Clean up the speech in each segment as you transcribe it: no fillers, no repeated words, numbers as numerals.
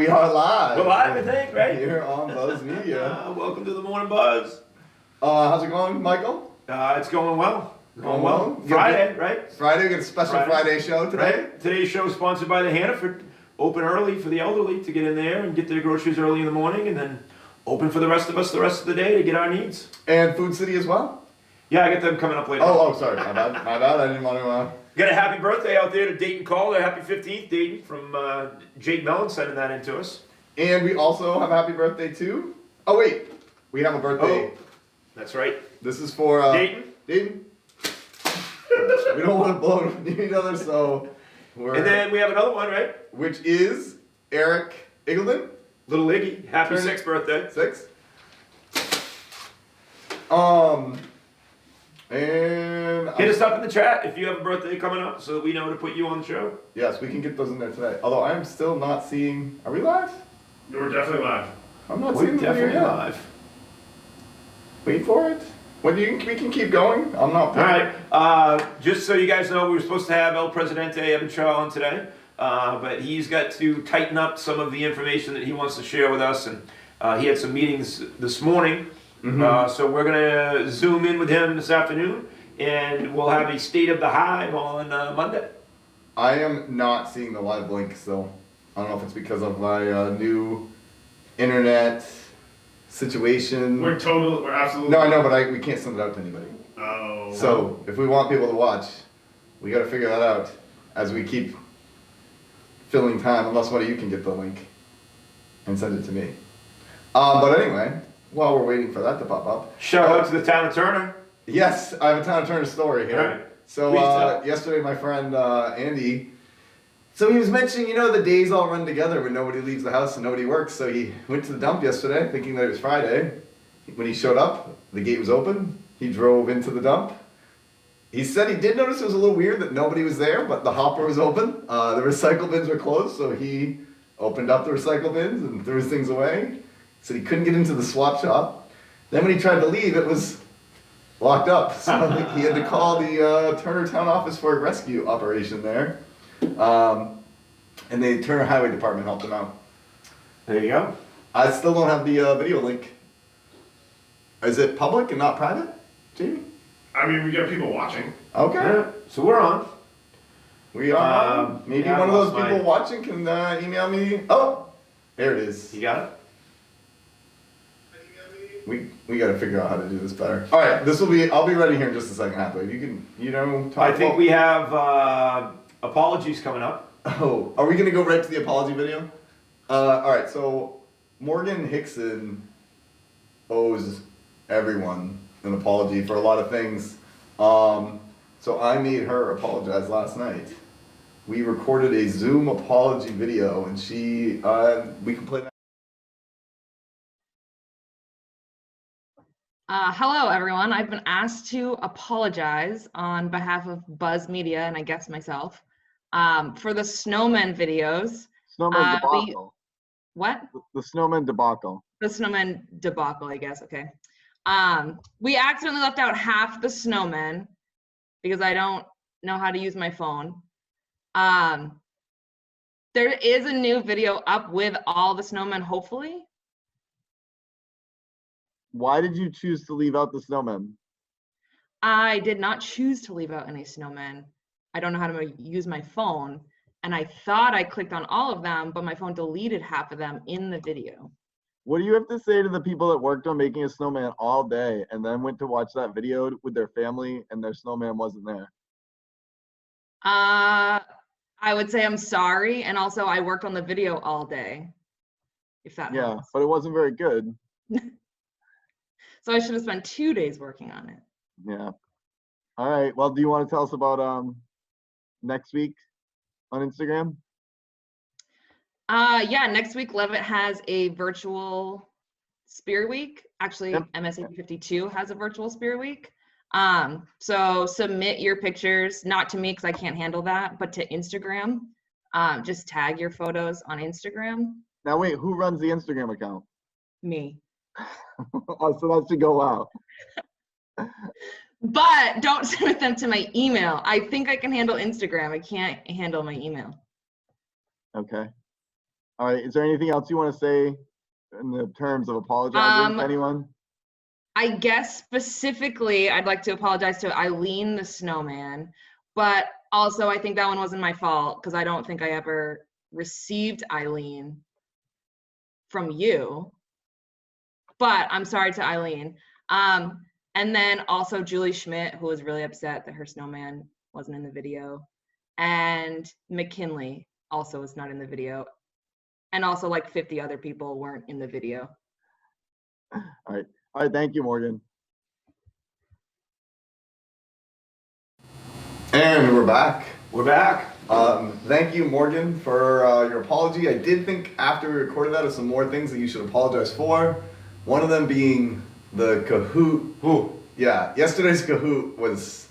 we are live. We're live, I think, right? Here on Buzz Media. Welcome to the Morning Buzz. How's it going, Michael? It's going well. Going well. Friday, right? Friday, we got a special Friday show today. Right. Today's show is sponsored by the Hannaford. Open early for the elderly to get in there and get their groceries early in the morning, and then open for the rest of us the rest of the day to get our needs. And Food City as well? Yeah, I get them coming up later. Oh, sorry. My bad. I didn't want to... Got a happy birthday out there to Dayton Caller. Happy 15th, Dayton, from Jake Mellon sending that in to us. And we also have a happy birthday too. Oh, wait. We have a birthday. Oh, that's right. This is for... Dayton. Dayton. We don't want to blow each other, so... And then we have another one, right? Which is Eric Eagleton. Little Iggy. Happy 6th birthday. 6. And hit us up in the chat if you have a birthday coming up so that we know to put you on the show. Yes, we can get those in there today. Although I am still not seeing... Are we live? We're definitely live. I'm not seeing the video yet. Live. Wait for it. We can keep going. I'm not... All right. Just so you guys know, we were supposed to have El Presidente Evan Shaw on today. But he's got to tighten up some of the information that he wants to share with us. And he had some meetings this morning. Mm-hmm. So we're going to Zoom in with him this afternoon, and we'll have a State of the Hive on Monday. I am not seeing the live link still. I don't know if it's because of my new internet situation. We're absolutely... No, I know, but we can't send it out to anybody. Oh. So if we want people to watch, we got to figure that out as we keep filling time, unless one of you can get the link and send it to me. But anyway... While we're waiting for that to pop up. Shout out to the town of Turner. Yes, I have a town of Turner story here. Right. So yesterday my friend Andy, so he was mentioning, the days all run together when nobody leaves the house and nobody works. So he went to the dump yesterday thinking that it was Friday. When he showed up, the gate was open. He drove into the dump. He said he did notice it was a little weird that nobody was there, but the hopper was open. The recycle bins were closed, so he opened up the recycle bins and threw his things away. So he couldn't get into the swap shop. Then when he tried to leave, it was locked up. So he had to call the Turner Town office for a rescue operation there. And the Turner Highway Department helped him out. There you go. I still don't have the video link. Is it public and not private, Jamie? I mean, we got people watching. Okay. Yeah. So we're on. We are. Maybe one of those people watching can email me. Oh, there it is. You got it? We got to figure out how to do this better. All right, I'll be ready here in just a second, Hathaway. You can, talk I think we have apologies coming up. Oh, are we going to go right to the apology video? All right, so Morgan Hickson owes everyone an apology for a lot of things. So I made her apologize last night. We recorded a Zoom apology video, and we can play that. Hello, everyone. I've been asked to apologize on behalf of Buzz Media and I guess myself for the Snowman videos. Snowman debacle. What? The Snowman debacle. The Snowman debacle, I guess. Okay. We accidentally left out half the snowmen because I don't know how to use my phone. There is a new video up with all the snowmen, hopefully. Why did you choose to leave out the snowmen? I did not choose to leave out any snowmen. I don't know how to use my phone. And I thought I clicked on all of them, but my phone deleted half of them in the video. What do you have to say to the people that worked on making a snowman all day and then went to watch that video with their family and their snowman wasn't there? I would say I'm sorry. And also I worked on the video all day. If that helps. But it wasn't very good. So I should have spent 2 days working on it. Yeah. All right. Well, do you want to tell us about next week on Instagram? Yeah, next week Levitt has a virtual Spear Week. Actually, Yep. MSA 52 has a virtual Spear Week. So submit your pictures, not to me because I can't handle that, but to Instagram. Just tag your photos on Instagram. Now wait, who runs the Instagram account? Me. Oh, so that should go out. But don't submit them to my email. I think I can handle Instagram. I can't handle my email. Okay. All right. Is there anything else you want to say in the terms of apologizing to anyone? I guess specifically, I'd like to apologize to Eileen the Snowman, but also I think that one wasn't my fault because I don't think I ever received Eileen from you. But I'm sorry to Eileen. And then also Julie Schmidt, who was really upset that her snowman wasn't in the video. And McKinley also was not in the video. And also like 50 other people weren't in the video. All right. All right. Thank you, Morgan. And we're back. We're back. Thank you, Morgan, for your apology. I did think after we recorded that of some more things that you should apologize for. One of them being the Kahoot. Ooh. Yeah, yesterday's Kahoot was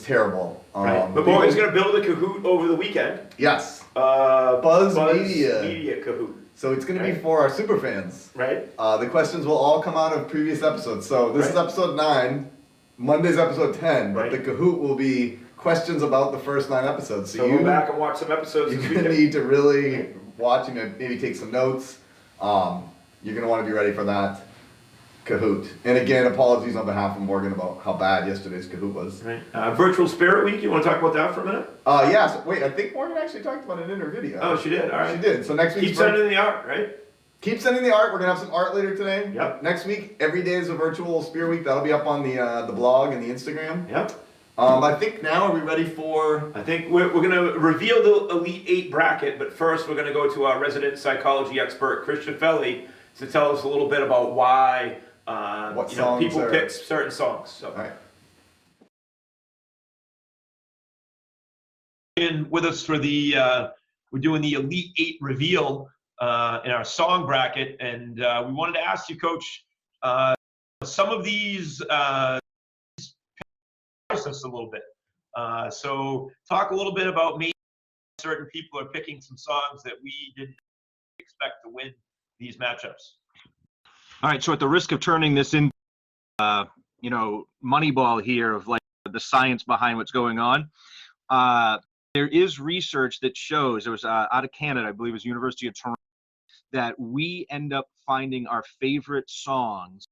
terrible. Right. But Morgan's going to build a Kahoot over the weekend. Yes. Buzz Media. Media Kahoot. So it's going to be for our super fans. Right. The questions will all come out of previous episodes. So this is episode 9. Monday's episode 10. But the Kahoot will be questions about the first 9 episodes. So you go back and watch some episodes this weekend. You're going to need to really watch and maybe take some notes. You're going to want to be ready for that Kahoot. And again, apologies on behalf of Morgan about how bad yesterday's Kahoot was. Right. Virtual Spirit Week, you want to talk about that for a minute? Yes. Wait, I think Morgan actually talked about it in her video. Oh, she did? All right. She did. So next week. Keep sending the art, right? Keep sending the art. We're going to have some art later today. Yep. Next week, every day is a virtual Spirit Week. That'll be up on the blog and the Instagram. Yep. I think now, are we ready for... I think we're going to reveal the Elite 8 bracket, but first we're going to go to our resident psychology expert, Christian Felli, to tell us a little bit about why people pick certain songs. So. All right. With us for the, we're doing the Elite 8 reveal in our song bracket, and we wanted to ask you, Coach, some of these process a little bit. So talk a little bit about maybe certain people are picking some songs that we didn't expect to win these matchups. All right, so at the risk of turning this into, Moneyball here of like the science behind what's going on, there is research that shows, it was out of Canada, I believe it was University of Toronto, that we end up finding our favorite songs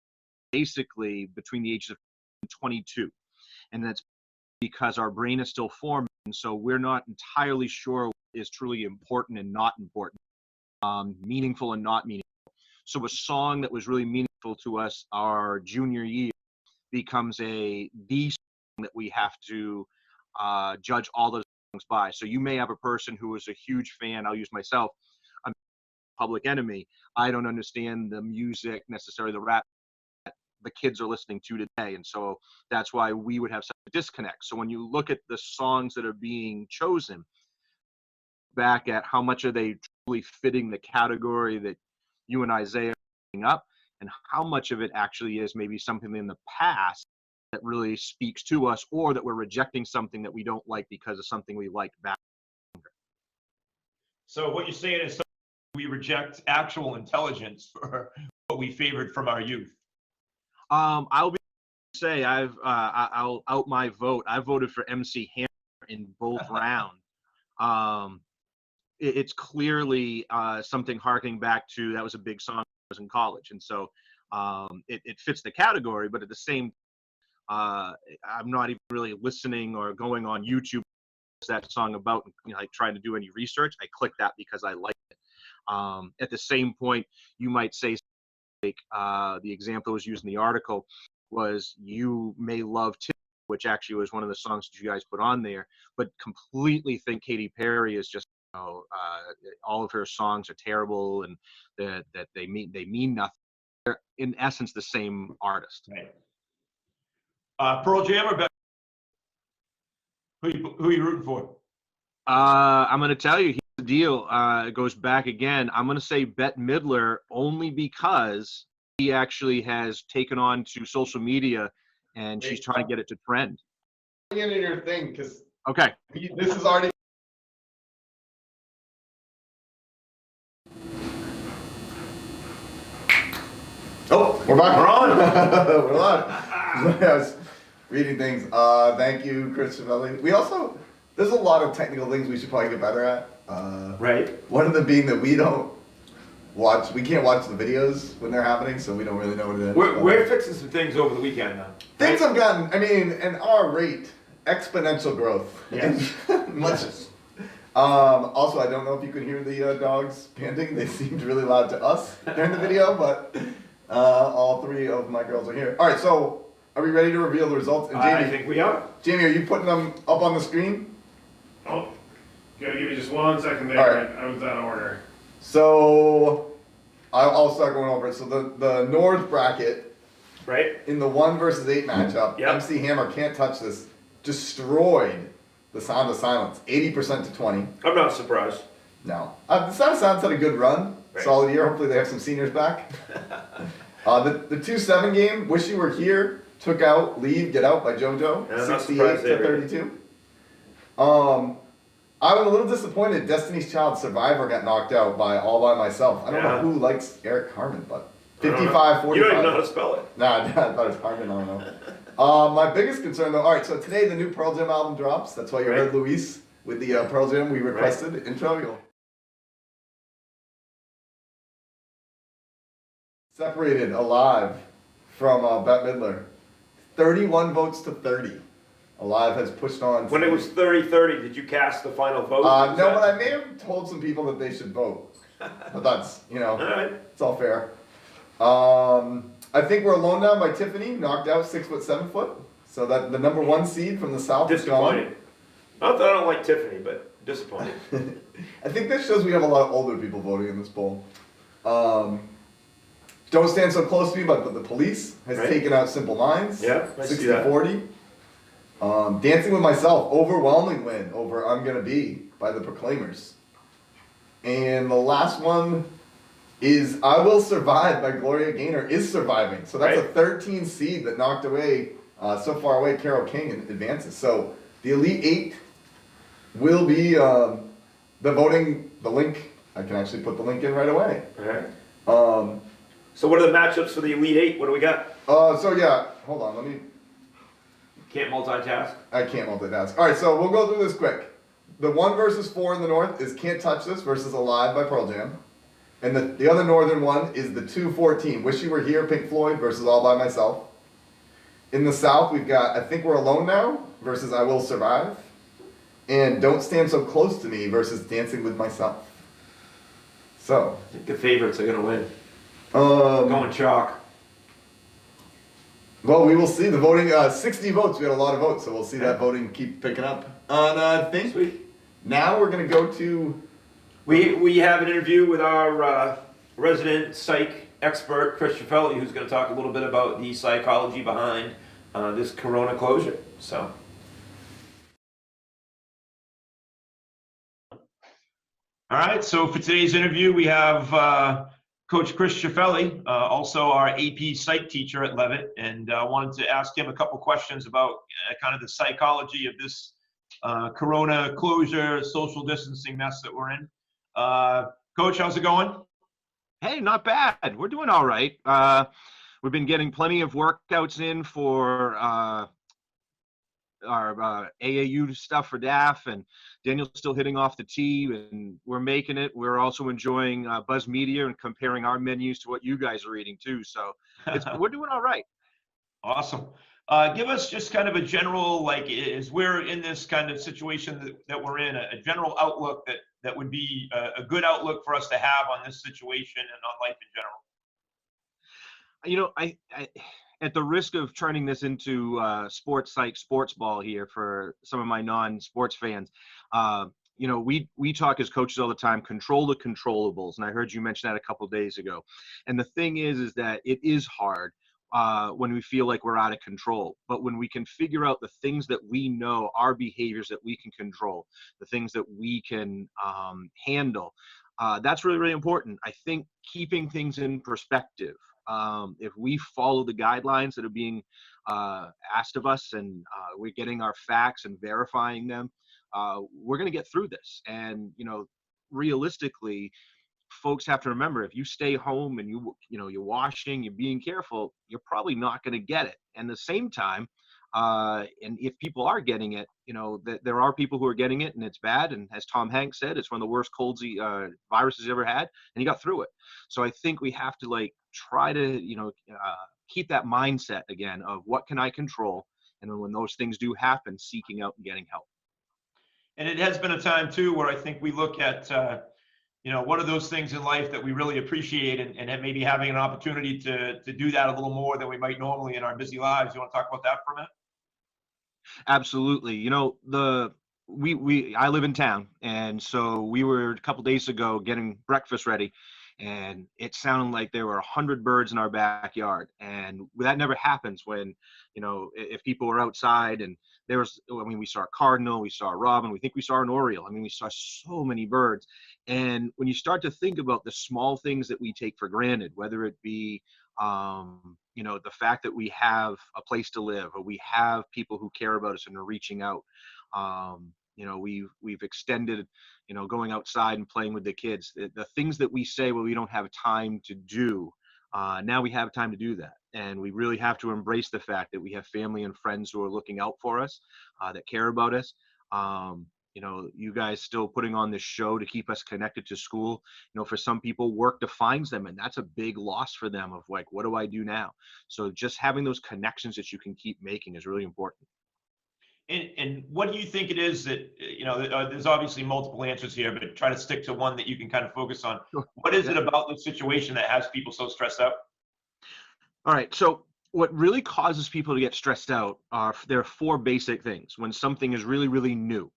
basically between the ages of 22. And that's because our brain is still forming, and so we're not entirely sure what is truly important and not important, meaningful and not meaningful. So a song that was really meaningful to us our junior year becomes the song that we have to judge all those songs by. So you may have a person who is a huge fan, I'll use myself, I'm Public Enemy. I don't understand the music necessarily, the rap the kids are listening to today, and so that's why we would have such a disconnect. So when you look at the songs that are being chosen, back at how much are they truly fitting the category that you and Isaiah are picking up, and how much of it actually is maybe something in the past that really speaks to us, or that we're rejecting something that we don't like because of something we liked back. So what you're saying is we reject actual intelligence for what we favored from our youth. I'll say I'll out my vote. I voted for MC Hammer in both rounds. It's clearly something harking back to, that was a big song when I was in college, and so it fits the category. But at the same, I'm not even really listening or going on YouTube. What's that song about? Like trying to do any research. I clicked that because I liked it. At the same point, you might say, like the example that was used in the article was "You May Love Tim," which actually was one of the songs that you guys put on there, but completely think Katy Perry is just, all of her songs are terrible and that they mean nothing. They're in essence the same artist. Right. Pearl Jam or who are you rooting for? I'm going to tell you, here's the deal. It goes back again. I'm going to say Bette Midler, only because he actually has taken on to social media and she's trying to get it to trend. Get in your thing, because okay, this is already. Oh, we're back. We're on. We're on. I was reading things. Thank you, Chris Chavelli. We also, there's a lot of technical things we should probably get better at. Right. One of them being that we can't watch the videos when they're happening, so we don't really know what it is. We're fixing some things over the weekend now. Things have gotten, and our rate, exponential growth. Yes. Yes. Also, I don't know if you could hear the dogs panting. They seemed really loud to us during the video, but all three of my girls are here. All right, so are we ready to reveal the results? And Jamie, I think we are. Jamie, are you putting them up on the screen? Oh, gotta give me just 1 second there. All right. I was out of order. So I'll start going over it. So the North bracket, Right. in the 1 versus 8 matchup, Yep. MC Hammer Can't Touch This destroyed the Sound of Silence, 80% to 20. I'm not surprised. No. The Sound of Silence had a good run, Right. solid year. Hopefully they have some seniors back. The 2-7 game, Wish You Were Here, took out Leave, Get Out by JoJo, Yeah, I'm not 68 surprised to there, 32. I was a little disappointed Destiny's Child Survivor got knocked out by All By Myself. I don't know Yeah. who likes Eric Carmen, but I don't know. 55, 45. You don't even know how to spell it. Nah, I thought it was Carmen, I don't know. My biggest concern though, alright, so today the new Pearl Jam album drops. That's why you Right. heard Luis with the Pearl Jam we requested intro. You'll separated alive from Bette Midler. 31 votes to 30. Alive has pushed on. When it was 30-30, did you cast the final vote? No, but I may have told some people that they should vote. But that's, All right. it's all fair. I think We're Alone Now by Tiffany, knocked out 6 foot, 7 foot. So that the number 1 seed from the South is gone. Disappointing. Not that I don't like Tiffany, but disappointing. I think this shows we have a lot of older people voting in this poll. Don't Stand So Close to Me by The Police has Right. taken out Simple Minds. Yeah, I see that. 60-40. Dancing with Myself, overwhelming win over I'm Gonna Be by The Proclaimers. And the last one is I Will Survive by Gloria Gaynor is surviving. So that's Right. a 13 seed that knocked away, so far away, Carole King and advances. So the Elite 8 will be the voting, the link, I can actually put the link in right away. All right. Um, So what are the matchups for the Elite Eight? What do we got? so yeah, hold on, Can't multitask. I can't multitask. Alright, so we'll go through this quick. The 1 versus 4 in the North is Can't Touch This versus Alive by Pearl Jam. And the other Northern one is the 2-14, Wish You Were Here, Pink Floyd versus All By Myself. In the South, we've got I Think We're Alone Now versus I Will Survive. And Don't Stand So Close to Me versus Dancing with Myself. So, I think the favorites are going to win. um, Going chalk. well, we will see. The voting, 60 votes. We had a lot of votes, so we'll see that voting keep picking up. And I think Sweet. now we're going to go to. We have an interview with our resident psych expert, Chris Schiffelli, who's going to talk a little bit about the psychology behind this corona closure. So. All right, so for today's interview, we have Coach Chris Schiffelli, also our AP Psych teacher at Levitt, and I wanted to ask him a couple questions about kind of the psychology of this corona closure, social distancing mess that we're in. Coach, how's it going? Hey, not bad. We're doing all right. We've been getting plenty of workouts in for our AAU stuff for DAF, and Daniel's still hitting off the tee, and we're making it. We're also enjoying Buzz Media and comparing our menus to what you guys are eating too. So we're doing all right. Awesome. Give us just kind of a general, like, as we're in this kind of situation that we're in, a general outlook that would be a good outlook for us to have on this situation and on life in general. You know, I at the risk of turning this into sports psych, sports ball here for some of my non-sports fans, you know, we talk as coaches all the time, control the controllables. And I heard you mention that a couple of days ago. And the thing is that it is hard when we feel like we're out of control. But when we can figure out the things that we know, our behaviors that we can control, the things that we can handle, that's really, really important. I think keeping things in perspective. If we follow the guidelines that are being asked of us, and we're getting our facts and verifying them, we're going to get through this. And, you know, realistically, folks have to remember, if you stay home and you're washing, you're being careful, you're probably not going to get it. And at the same time, And if people are getting it, there are people who are getting it and it's bad. And as Tom Hanks said, it's one of the worst colds viruses he ever had, and he got through it. So I think we have to try to, keep that mindset again of what can I control? And then when those things do happen, seeking out and getting help. And it has been a time too where I think we look at, what are those things in life that we really appreciate, and maybe having an opportunity to do that a little more than we might normally in our busy lives. You want to talk about that for a minute? Absolutely. I live in town, and so we were a couple days ago getting breakfast ready, and it sounded like there were 100 birds in our backyard. And that never happens when, if people were outside and we saw a cardinal, we saw a robin, we think we saw an oriole. We saw so many birds. And when you start to think about the small things that we take for granted, whether it be, the fact that we have a place to live, or we have people who care about us and are reaching out. We've extended, going outside and playing with the kids. The things that we say, well, we don't have time to do. Now we have time to do that. And we really have to embrace the fact that we have family and friends who are looking out for us, that care about us. You guys still putting on this show to keep us connected to school. For some people, work defines them, and that's a big loss for them of what do I do now? So just having those connections that you can keep making is really important. And what do you think it is that, there's obviously multiple answers here, but try to stick to one that you can kind of focus on. What is it about the situation that has people so stressed out? All right. So what really causes people to get stressed out there are four basic things. When something is really, really new,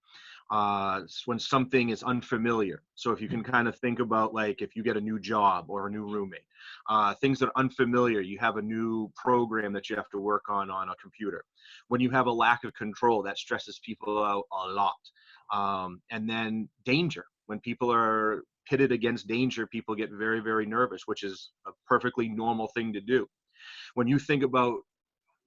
when something is unfamiliar. So if you can kind of think about if you get a new job or a new roommate, things that are unfamiliar, you have a new program that you have to work on a computer. When you have a lack of control, that stresses people out a lot. And then danger. When people are pitted against danger, people get very, very nervous, which is a perfectly normal thing to do. When you think about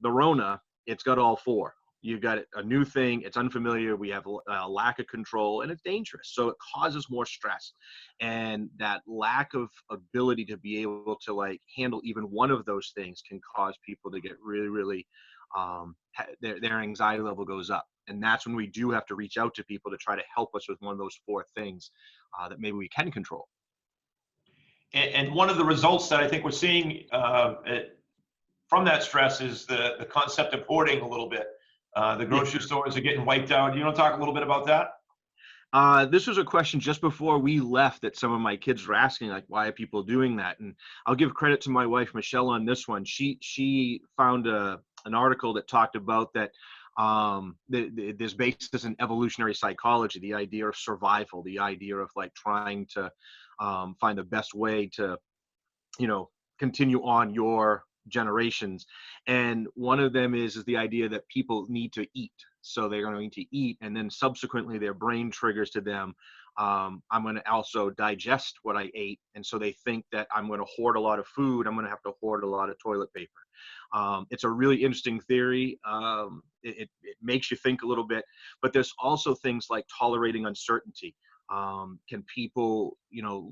the Rona, it's got all four. You've got a new thing, it's unfamiliar, we have a lack of control, and it's dangerous. So it causes more stress. And that lack of ability to be able to handle even one of those things can cause people to get really, really, their anxiety level goes up. And that's when we do have to reach out to people to try to help us with one of those four things that maybe we can control. And one of the results that I think we're seeing from that stress is the concept of hoarding a little bit. The grocery stores are getting wiped out. You want to talk a little bit about that? This was a question just before we left that some of my kids were asking, why are people doing that? And I'll give credit to my wife, Michelle, on this one. She found an article that talked about that there's basis in evolutionary psychology, the idea of survival, the idea of trying to find the best way to, continue on your generations. And one of them is the idea that people need to eat. So they're going to eat, and then subsequently their brain triggers to them, I'm going to also digest what I ate. And so they think that I'm going to hoard a lot of food, I'm going to have to hoard a lot of toilet paper. It's a really interesting theory. It makes you think a little bit, but there's also things like tolerating uncertainty. Can people,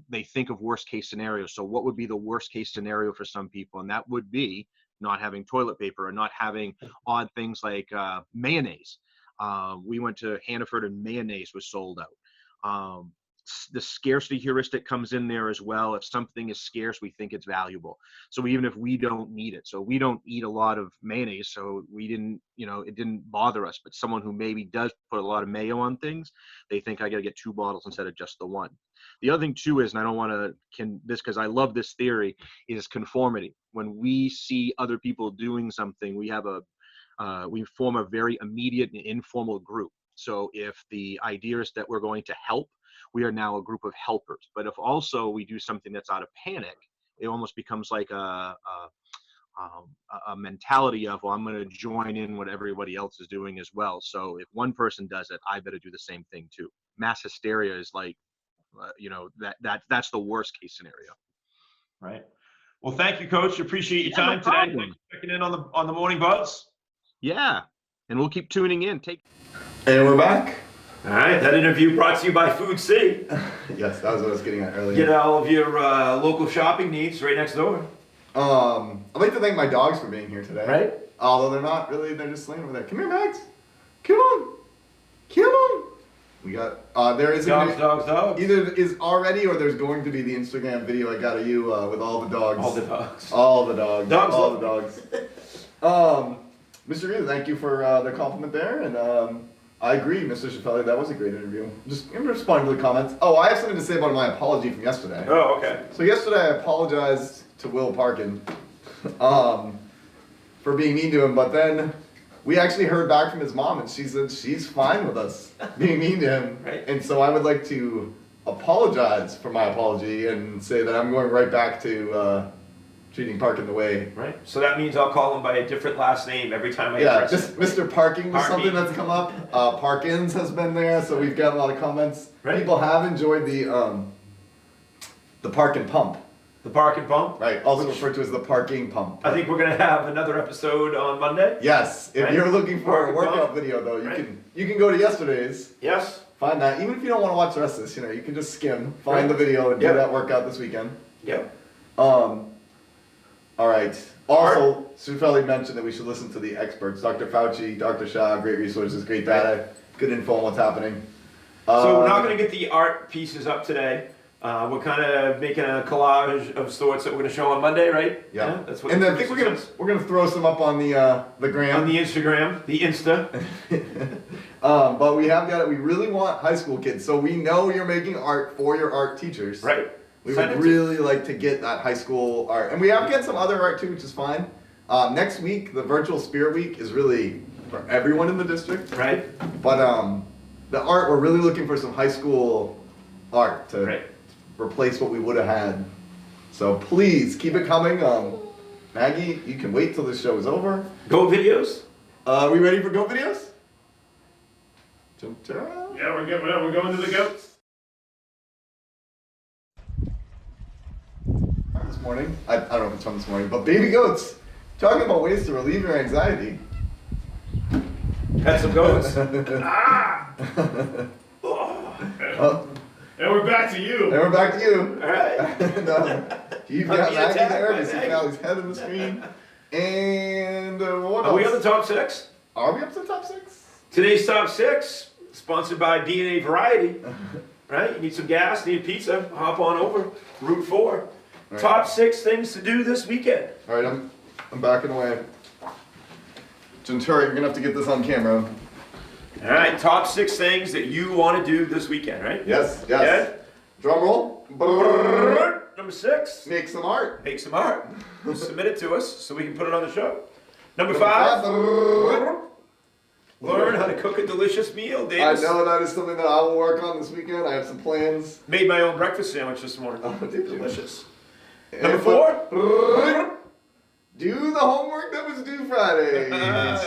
they think of worst case scenarios. So what would be the worst case scenario for some people? And that would be not having toilet paper or not having odd things like mayonnaise. We went to Hannaford and mayonnaise was sold out. The scarcity heuristic comes in there as well. If something is scarce, we think it's valuable. So even if we don't need it, so we don't eat a lot of mayonnaise, so we didn't, it didn't bother us. But someone who maybe does put a lot of mayo on things, they think I got to get 2 bottles instead of just the one. The other thing too is, and I don't want to this because I love this theory, is conformity. When we see other people doing something, we form a very immediate and informal group. So if the idea is that we're going to help, we are now a group of helpers. But if also we do something that's out of panic, it almost becomes like a mentality of, well, I'm going to join in what everybody else is doing as well. So if one person does it, I better do the same thing too. Mass hysteria is that's the worst case scenario. Right. Well, thank you, Coach. Appreciate your time today. Thanks for checking in on the Morning Buzz. Yeah, and we'll keep tuning in. And we're back. All right, that interview brought to you by Food C. Yes, that was what I was getting at earlier. Get all of your local shopping needs right next door. I'd like to thank my dogs for being here today. Right? Although they're not really, they're just laying over there. Come here, Max. Come on. Come on. We got, there is Dogs, dogs, dogs. either is already or there's going to be the Instagram video I got of you with all the dogs. All the dogs. All the dogs. Dogs all love the dogs. Mr. Reed, thank you for the compliment there. And I agree, Mr. Chappelle, that was a great interview. Just responding to the comments. Oh, I have something to say about my apology from yesterday. Oh, okay. So yesterday I apologized to Will Parkin for being mean to him, but then we actually heard back from his mom and she said she's fine with us being mean to him. Right. And so I would like to apologize for my apology and say that I'm going right back to treating Parkin the way. Right. So that means I'll call him by a different last name every time I Yeah, address just him. Mr. Parking was something Parking. that's come up. Parkins has been there, so we've got a lot of comments. Right. People have enjoyed the park and pump, The park and pump. right? Also referred to as the parking pump. I think we're gonna have another episode on Monday. Yes, if Right. you're looking for Park a and workout pump. video though, Right. you can go to yesterday's, Yes. find that. Even if you don't want to watch the rest of this, you can just skim, find Right. the video and Yep. do that workout this weekend. Yep. All right. Also, Sufeli mentioned that we should listen to the experts, Dr. Fauci, Dr. Shah, great resources, great data, good info on what's happening. So we're not going to get the art pieces up today. We're kind of making a collage of sorts that we're going to show on Monday, right? Yeah. That's what. And the I think producer we're gonna throw some up on the gram. on the Instagram, the Insta. But we really want high school kids, so we know you're making art for your art teachers. Right. We Send would it to- really like to get that high school art, and we have get some other art too, which is fine. Next week, the virtual Spirit Week is really for everyone in the district. Right. But the art, we're really looking for some high school art to Right. replace what we would have had. So please keep it coming. Maggie, you can wait till the show is over. Go videos. Are we ready for goat videos? Juntura? Yeah, we're good. We're going to the goats. This morning, I don't know if it's from this morning, but baby goats, talking about ways to relieve your anxiety. Had some goats. Oh, And we're back to you. and we're back to you. All right. And, you've I'm got being Maggie attacked there, by we see Maggie. Callie's head on the screen. And what Are we on else? the top 6? Are we up to the top 6? Today's top 6, sponsored by DNA Variety. Right? You need some gas, need a pizza, hop on over. Route 4. Right. Top 6 things to do this weekend. All right, I'm backing away. Juntura, you're gonna have to get this on camera. All right, top 6 things that you want to do this weekend, right? Yes, yes. Yeah? Drum roll. Brrrr. Number 6, Make some art. make some art. Submit it to us so we can put it on the show. Number Number 5, brrrr. learn how to cook a delicious meal, I Davis. know that is something that I will work on this weekend. I have some plans. Made my own breakfast sandwich this morning. Oh, did you? Delicious. And Number 4, do the homework that was due Friday.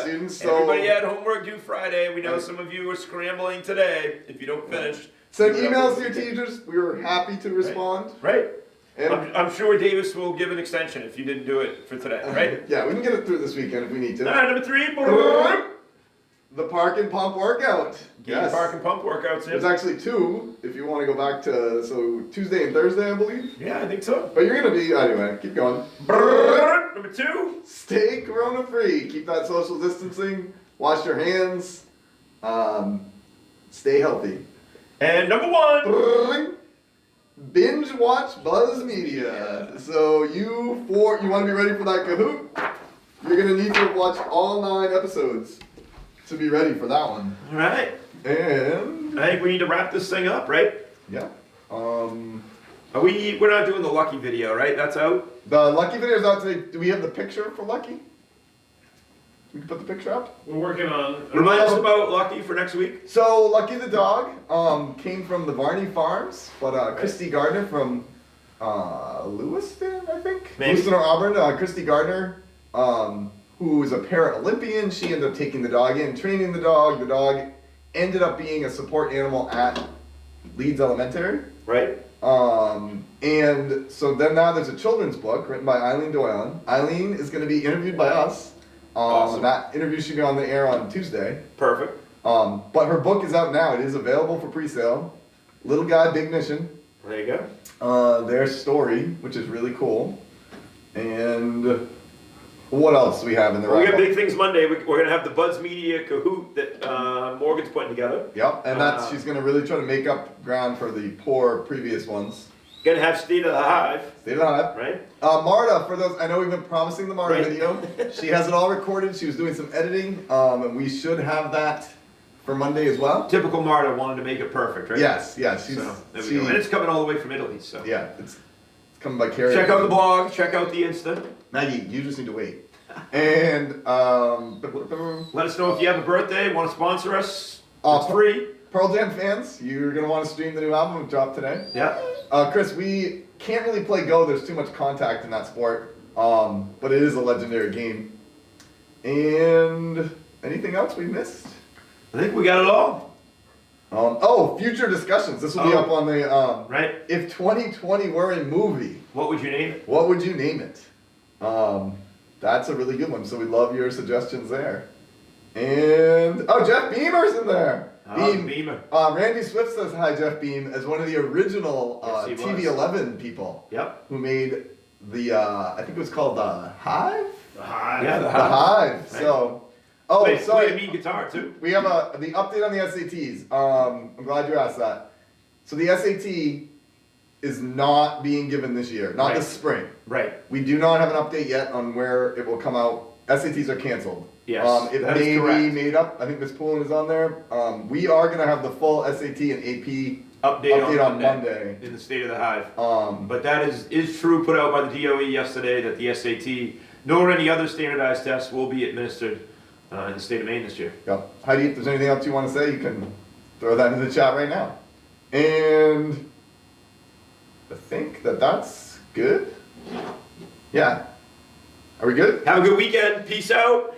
Students, so everybody had homework due Friday. We know some of you are scrambling today if you don't finish. send do it emails over to your the weekend. teachers. We were happy to respond. Right. And I'm sure Davis will give an extension if you didn't do it for today, right? yeah, we can get it through this weekend if we need to. All right, number 3, The park and pump workout. get your park and pump workouts There's in. actually 2 if you want to go back to Tuesday and Thursday, I believe. Yeah, I think so. But you're gonna be anyway. Keep going. Number 2, Stay corona free. Keep that social distancing. Wash your hands. Stay healthy. and number 1, Binge watch Buzz Media. So you want to be ready for that Kahoot? You're gonna need to watch all 9 episodes to be ready for that one. all right. And I think we need to wrap this thing up, right? yeah, We're not doing the Lucky video, right? That's out. the Lucky video is out today. Do we have the picture for Lucky? We can put the picture up. We're working on. Remind us about Lucky for next week. So Lucky the dog came from the Varney Farms, but Christy Gardner from Lewiston, I think. Maybe. Lewiston or Auburn. Christy Gardner, who is a para-Olympian, she ended up taking the dog in, training the dog. The dog ended up being a support animal at Leeds Elementary. Right. And so then now there's a children's book written by Eileen Doyon. Eileen is going to be interviewed by us. Awesome. That interview should be on the air on Tuesday. Perfect. But her book is out now. It is available for pre-sale. Little Guy, Big Mission. There you go. Their story, which is really cool. And What else do we have in the Well, we got wrap-up? big things Monday. We're going to have the Buzz Media Kahoot that Morgan's putting together. Yep, and that's she's gonna really try to make up ground for the poor previous ones. Going to have State of the Hive, Stay alive. right? Marta, for those, I know we've been promising the Marta Right. video. She has it all recorded. She was doing some editing, and we should have that for Monday as well. Typical Marta wanted to make it perfect, right? Yes, yes. She's, So, there we go. And it's coming all the way from Italy, so. yeah, it's coming by carrier. Check out the blog, check out the Insta. Maggie, you just need to wait. And Let us know if you have a birthday, want to sponsor us. It's Uh, free. Pearl Jam fans, you're gonna want to stream the new album we dropped today. Yeah. Chris, we can't really play Go. There's too much contact in that sport. But it is a legendary game. And anything else we missed? I think we got it all. Future discussions. This will be Oh. up on the. Right? If 2020 were a movie, What would you name it? what would you name it? That's a really good one. So we love your suggestions there. And Jeff Beamer's in there. Beamer. Randy Swift says hi, Jeff Beam, as one of the original Yes, he was. TV11 people Yep. who made the. I think it was called the Hive. The Hive. Yeah, the The Hive. Hive. Right. So. Play Sorry. a mean guitar, too. We have the update on the SATs. I'm glad you asked that. So the SAT is not being given this year, not Right. this spring. Right. We do not have an update yet on where it will come out. SATs are canceled. Yes, It that is may be correct. made up. I think Ms. Poulin is on there. We are going to have the full SAT and AP Update on on Monday. in the State of the Hive. Um, But that is true, put out by the DOE yesterday, that the SAT, nor any other standardized tests, will be administered in the state of Maine this year. Yep. Heidi, if there's anything else you want to say, you can throw that in the chat right now. And I think that's good. Yeah. Are we good? Have a good weekend. Peace out.